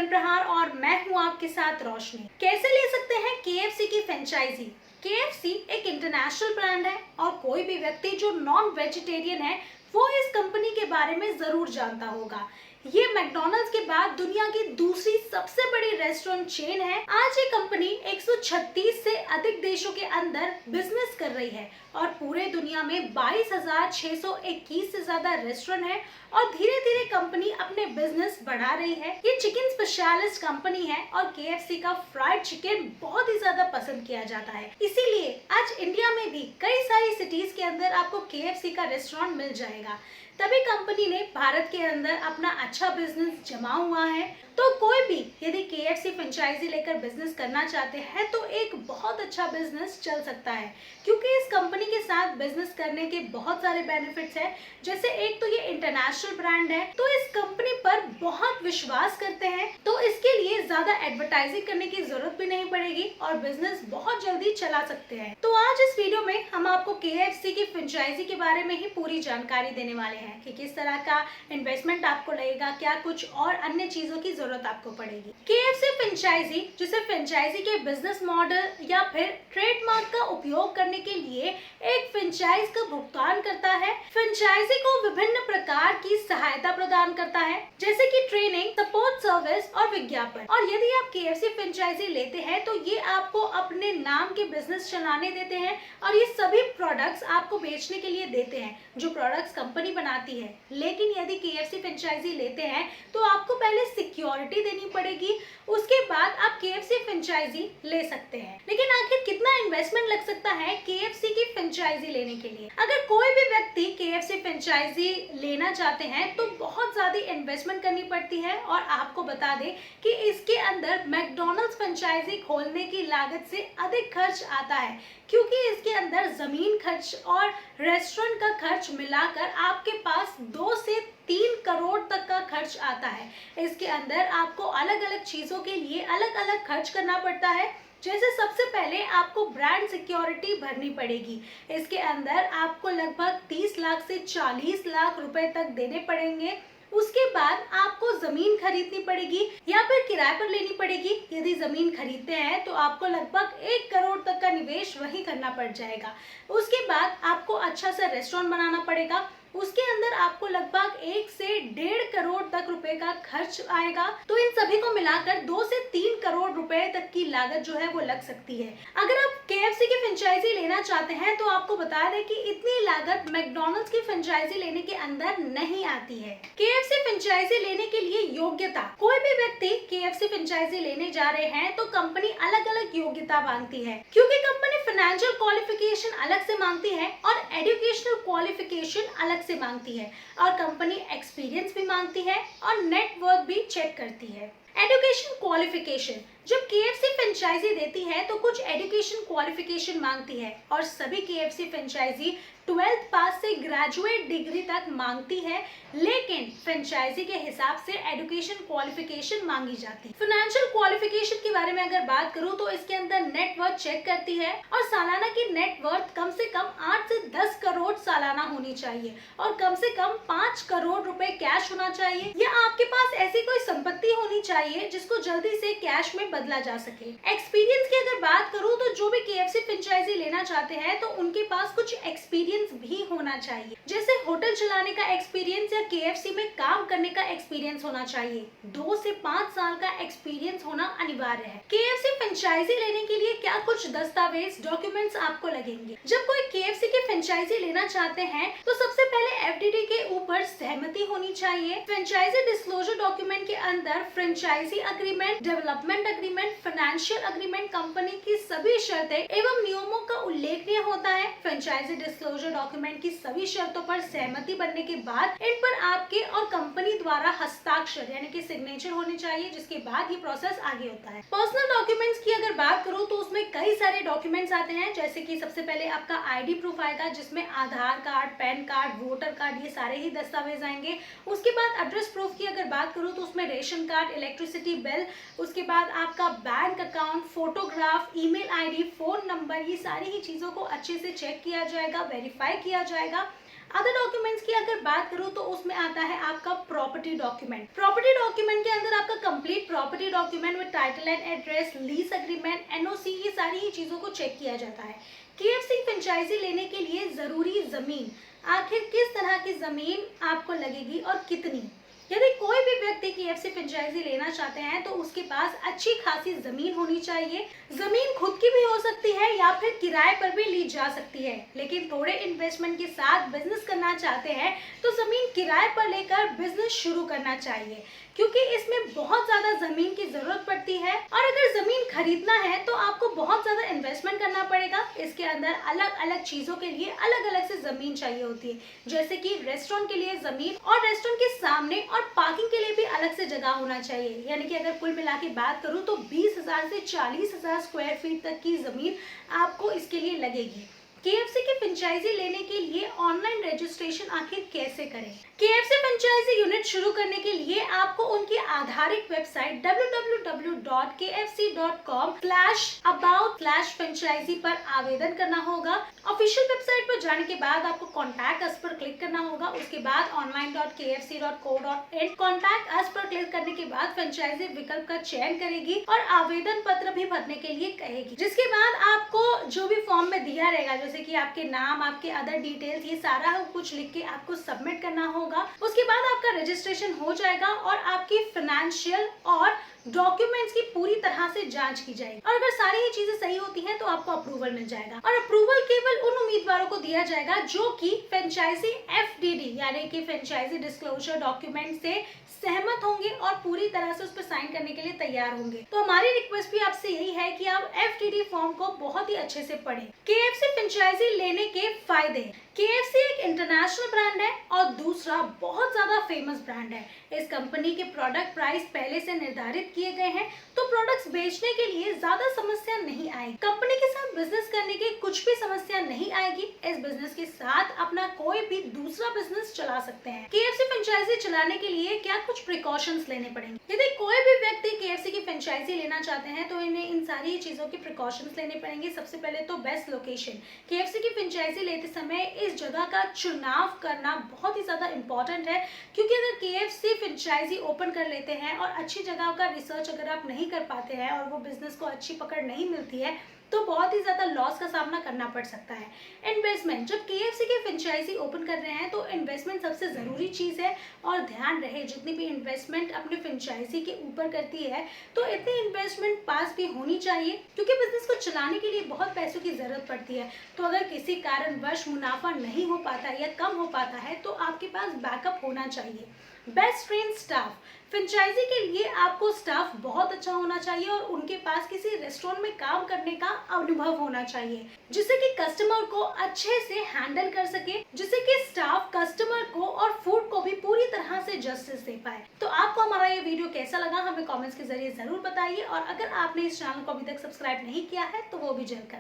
किरण प्रहार और मैं हूं आपके साथ रोशनी। कैसे ले सकते हैं KFC की फ्रेंचाइजी? KFC एक इंटरनेशनल ब्रांड है और कोई भी व्यक्ति जो नॉन वेजिटेरियन है वो इस कंपनी के बारे में जरूर जानता होगा। ये मैकडॉनल्ड्स के बाद दुनिया की दूसरी सबसे बड़ी रेस्टोरेंट चेन है। आज ये कंपनी 136 से अधिक देशों के अंदर बिजनेस कर रही है और पूरे दुनिया में 22,621 से ज्यादा रेस्टोरेंट है और धीरे धीरे कंपनी अपने बिजनेस बढ़ा रही है। ये चिकन स्पेशलिस्ट कंपनी है और KFC का फ्राइड चिकन बहुत ही ज्यादा पसंद किया जाता है। इसीलिए आज इंडिया में भी कई सारी सिटीज के अंदर आपको KFC का रेस्टोरेंट मिल जाएगा। तभी कंपनी ने भारत के अंदर अपना अच्छा बिजनेस जमा हुआ है। तो कोई भी यदि KFC फ्रेंचाइजी लेकर बिजनेस करना चाहते हैं तो एक बहुत अच्छा बिजनेस चल सकता है, क्योंकि इस कंपनी के साथ बिजनेस करने के बहुत सारे बेनिफिट्स हैं। जैसे एक तो ये इंटरनेशनल ब्रांड है, तो इस कंपनी पर बहुत विश्वास करते हैं, तो इसके लिए ज्यादा एडवर्टाइजिंग करने की जरूरत भी नहीं पड़ेगी और बिजनेस बहुत जल्दी चला सकते हैं। तो आज इस वीडियो में हम आपको KFC की फ्रेंचाइजी के बारे में ही पूरी जानकारी देने वाले हैं कि किस तरह का इन्वेस्टमेंट आपको लगेगा, क्या कुछ और अन्य चीजों की जरूरत आपको पड़ेगी। KFC फ्रेंचाइजी, जिसे फ्रेंचाइजी के बिजनेस मॉडल या फिर ट्रेडमार्क का उपयोग करने के लिए एक फ्रेंचाइज का भुगतान करता है। फ्रेंचाइजी को विभिन्न प्रकार की सहायता प्रदान करता है, जैसे कि ट्रेनिंग, सपोर्ट सर्विस और विज्ञापन। और यदि आप KFC फ्रेंचाइजी लेते हैं तो ये आपको अपने नाम के बिजनेस चलाने देते हैं और ये सभी प्रोडक्ट्स आपको बेचने के लिए देते हैं जो प्रोडक्ट्स कंपनी बनाती है। लेकिन यदि KFC फ्रेंचाइजी लेते हैं तो आपको पहले सिक्योरिटी देनी पड़ेगी, उसके बाद आप KFC फ्रेंचाइजी ले सकते हैं। लेकिन आखिर कितना इन्वेस्टमेंट लग सकता है KFC की फ्रेंचाइजी लेने के लिए? अगर कोई भी व्यक्ति KFC फ्रेंचाइजी लेना चाहते हैं तो बहुत ज्यादा इन्वेस्टमेंट करनी पड़ती है। और आपको बता दें कि इसके अंदर मैकडॉनल्ड्स फ्रेंचाइजी खोलने की लागत से अधिक खर्च आता है, क्योंकि इसके अंदर जमीन खर्च और रेस्टोरेंट का खर्च मिलाकर आपके पास 2 से 3 करोड़ तक का खर्च आता है। इसके अंदर आपको अलग अलग चीजों के लिए अलग अलग खर्च करना पड़ता है। जैसे सबसे पहले आपको ब्रांड सिक्योरिटी भरनी पड़ेगी। इसके अंदर आपको लगभग 30 लाख से 40 लाख रुपए तक देने पड़ेंगे। उसके बाद आपको जमीन खरीदनी पड़ेगी या फिर किराए पर लेनी पड़ेगी। यदि जमीन खरीदते हैं तो आपको लगभग 1 करोड़ तक का निवेश वही करना पड़ जाएगा। उसके बाद आपको अच्छा सा रेस्टोरेंट बनाना पड़ेगा, उसके अंदर आपको लगभग 1 से 1.5 करोड़ तक रुपए का खर्च आएगा। तो इन सभी को मिलाकर 2 से 3 करोड़ रुपए तक की लागत जो है वो लग सकती है। अगर आप KFC की फ्रेंचाइजी लेना चाहते हैं तो आपको बता दें कि इतनी लागत मैकडॉनल्ड्स की फ्रेंचाइजी लेने के अंदर नहीं आती है। KFC फ्रेंचाइजी लेने के लिए योग्यता, कोई भी व्यक्ति KFC फ्रेंचाइजी लेने जा रहे हैं तो कंपनी अलग अलग योग्यता मांगती है, क्योंकि कंपनी फाइनेंशियल क्वालिफिकेशन अलग से मांगती है और एजुकेशनल क्वालिफिकेशन अलग से मांगती है और कंपनी एक्सपीरियंस भी मांगती है और नेटवर्क भी चेक करती है। एजुकेशन क्वालिफिकेशन, जब KFC फ्रेंचाइजी देती है तो कुछ एजुकेशन क्वालिफिकेशन मांगती है और सभी KFC फ्रेंचाइजी 12th पास से ग्रेजुएट डिग्री तक मांगती है, लेकिन फ्रेंचाइजी के हिसाब से एजुकेशन क्वालिफिकेशन मांगी जाती है। फाइनेंशियल क्वालिफिकेशन के बारे में अगर बात करूं तो इसके अंदर नेटवर्थ चेक करती है और सालाना की नेटवर्थ कम से कम 8 से 10 करोड़ सालाना होनी चाहिए और कम से कम 5 करोड़ रुपए कैश होना चाहिए, या आपके पास ऐसी कोई संपत्ति होनी चाहिए जिसको जल्दी से कैश में बदला जा सके। एक्सपीरियंस की अगर बात करूं तो जो भी KFC फ्रेंचाइजी लेना चाहते हैं तो उनके पास कुछ एक्सपीरियंस भी होना चाहिए, जैसे होटल चलाने का एक्सपीरियंस या KFC में काम करने का एक्सपीरियंस होना चाहिए। 2 से 5 साल का एक्सपीरियंस होना अनिवार्य है। KFC फ्रेंचाइजी लेने के लिए क्या कुछ दस्तावेज, डॉक्यूमेंट्स आपको लगेंगे? जब कोई KFC की फ्रेंचाइजी लेना चाहते हैं तो सबसे पहले FDD के ऊपर सहमति होनी चाहिए। फ्रेंचाइजी डिस्क्लोजर डॉक्यूमेंट के अंदर franchisee agreement, development agreement, financial agreement, company की सभी शर्तें एवं नियमों का उल्लेखनीय होता है। फ्रेंचाइजी डिस्क्लोजर डॉक्यूमेंट की सभी शर्तों पर सहमति बनने के बाद इन पर आपके और कंपनी द्वारा हस्ताक्षर यानी कि सिग्नेचर होने चाहिए, जिसके बाद ही प्रोसेस आगे होता है। पर्सनल डॉक्यूमेंट्स की अगर बात करूं तो उसमें कई सारे डॉक्यूमेंट्स आते हैं, जैसे कि सबसे पहले आपका ID प्रूफ आएगा, जिसमें Aadhaar card, PAN card, voter card, ये सारे ही दस्तावेज आएंगे। उसके बाद एड्रेस प्रूफ की अगर बात करूं तो उसमें रेशन कार्ड, इलेक्ट्रिसिटी बिल, उसके बाद आपका bank account, photograph, email ID, phone number, ये सारी ही चीजों को अच्छे से चेक किया जाएगा, वेरीफाई किया जाएगा। अदर डॉक्यूमेंट्स की अगर बात करूँ तो उसमें आता है आपका प्रॉपर्टी डॉक्यूमेंट। प्रॉपर्टी डॉक्यूमेंट के अंदर आपका complete property document with title and address, lease agreement, NOC, ये सारी ही चीजों को चेक किया जाता है। केएफसी फ्रेंचाइजी लेने के लिए जरूरी जमीन, आखिर किस तरह की जमीन आपको लगेगी और कितनी। यदि कोई भी व्यक्ति केएफसी फ्रेंचाइजी लेना चाहते हैं तो उसके पास अच्छी खासी जमीन होनी चाहिए। जमीन खुद की भी हो सकती है या फिर किराए पर भी ली जा सकती है, लेकिन थोड़े इन्वेस्टमेंट के साथ बिजनेस करना चाहते हैं तो जमीन किराए पर लेकर बिजनेस शुरू करना चाहिए, क्योंकि इसमें बहुत ज्यादा जमीन की जरूरत पड़ती है। और अगर जमीन खरीदना है तो आपको बहुत ज्यादा इन्वेस्टमेंट करना पड़ेगा। इसके अंदर अलग अलग चीजों के लिए अलग अलग से जमीन चाहिए होती है, जैसे कि रेस्टोरेंट के लिए जमीन और रेस्टोरेंट के सामने और पार्किंग के लिए भी अलग से जगह होना चाहिए। यानी कि अगर कुल मिला के बात करूं तो 20,000 से 40,000 स्क्वायर फीट तक की जमीन आपको इसके लिए लगेगी। केएफसी की फ्रेंचाइजी लेने के लिए ऑनलाइन रजिस्ट्रेशन आखिर कैसे करें? केएफसी फ्रेंचाइजी यूनिट शुरू करने के लिए आपको उनकी आधारिक वेबसाइट www.kfc.com/about/franchisee पर आवेदन करना होगा। ऑफिशियल वेबसाइट पर जाने के बाद आपको कॉन्टैक्ट अस पर क्लिक करना होगा। उसके बाद online.kfc.co.in कॉन्टैक्ट अस पर क्लिक करने के बाद फ्रेंचाइजी विकल्प का चयन करेगी और आवेदन पत्र भी भरने के लिए कहेगी, जिसके बाद आपको जो भी फॉर्म में दिया रहेगा, जैसे कि आपके नाम, आपके अदर डिटेल्स, ये सारा कुछ लिख के आपको सबमिट करना होगा। उसके बाद आपका रजिस्ट्रेशन हो जाएगा और आपकी फाइनेंशियल और डॉक्यूमेंट्स की पूरी तरह से जांच की जाएगी। और अगर सारी ये चीजें सही होती हैं तो आपको अप्रूवल मिल जाएगा। और अप्रूवल केवल उन उम्मीदवारों को दिया जाएगा जो कि फ्रेंचाइजी एफडीडी यानी कि फ्रेंचाइजी डिस्क्लोजर डॉक्यूमेंट से सहमत होंगे और पूरी तरह से उस पर साइन करने के लिए तैयार होंगे। तो हमारी रिक्वेस्ट भी आपसे यही है कि आप एफडीडी फॉर्म को बहुत ही अच्छे से पढ़ें। केएफसी फ्रेंचाइजी लेने के फायदे। केएफसी एक इंटरनेशनल ब्रांड है और दूसरा बहुत ज्यादा फेमस ब्रांड है। इस कंपनी के प्रोडक्ट प्राइस पहले से निर्धारित किए गए हैं, तो प्रोडक्ट्स बेचने के लिए ज्यादा समस्या नहीं आएगी। कंपनी के साथ बिजनेस करने की कुछ भी समस्या नहीं आएगी। इस बिजनेस के साथ अपना कोई भी दूसरा बिजनेस चला सकते हैं। केएफसी फ्रेंचाइजी चलाने के लिए क्या कुछ प्रिकॉशंस लेने पड़ेंगे? यदि कोई भी व्यक्ति केएफसी की फ्रेंचाइजी लेना चाहते हैं तो इन्हें इन सारी चीजों के प्रिकॉशंस लेने पड़ेंगे। सबसे पहले तो बेस्ट लोकेशन। केएफसी की फ्रेंचाइजी लेते समय इस जगह का चुनाव करना बहुत ही ज्यादा इंपॉर्टेंट है, क्योंकि अगर केएफसी फ्रेंचाइजी ओपन कर लेते हैं और अच्छी जगह का रिसर्च अगर आप नहीं कर पाते हैं और वो बिजनेस को अच्छी पकड़ नहीं मिलती है तो बहुत ही ज्यादा लॉस का सामना करना पड़ सकता है। इन्वेस्टमेंट, जब केएफसी की फ्रेंचाइजी ओपन कर रहे हैं तो इन्वेस्टमेंट सबसे जरूरी चीज है। और ध्यान रहे, जितनी भी इन्वेस्टमेंट अपने फ्रेंचाइजी के ऊपर करती है तो इतनी इन्वेस्टमेंट पास भी होनी चाहिए, क्योंकि बिजनेस को चलाने के लिए बहुत पैसों की जरूरत पड़ती है। तो अगर किसी कारणवश मुनाफा नहीं हो पाता या कम हो पाता है तो आपके पास बैकअप होना चाहिए। Best train staff. फ्रेंचाइजी के लिए आपको स्टाफ बहुत अच्छा होना चाहिए और उनके पास किसी रेस्टोरेंट में काम करने का अनुभव होना चाहिए, जिससे कि कस्टमर को अच्छे से हैंडल कर सके, जिससे कि स्टाफ कस्टमर को और फूड को भी पूरी तरह से जस्टिस दे पाए। तो आपको हमारा ये वीडियो कैसा लगा हमें कमेंट्स के जरिए जरूर बताइए, और अगर आपने इस चैनल को अभी तक सब्सक्राइब नहीं किया है तो वो भी जरूर करें।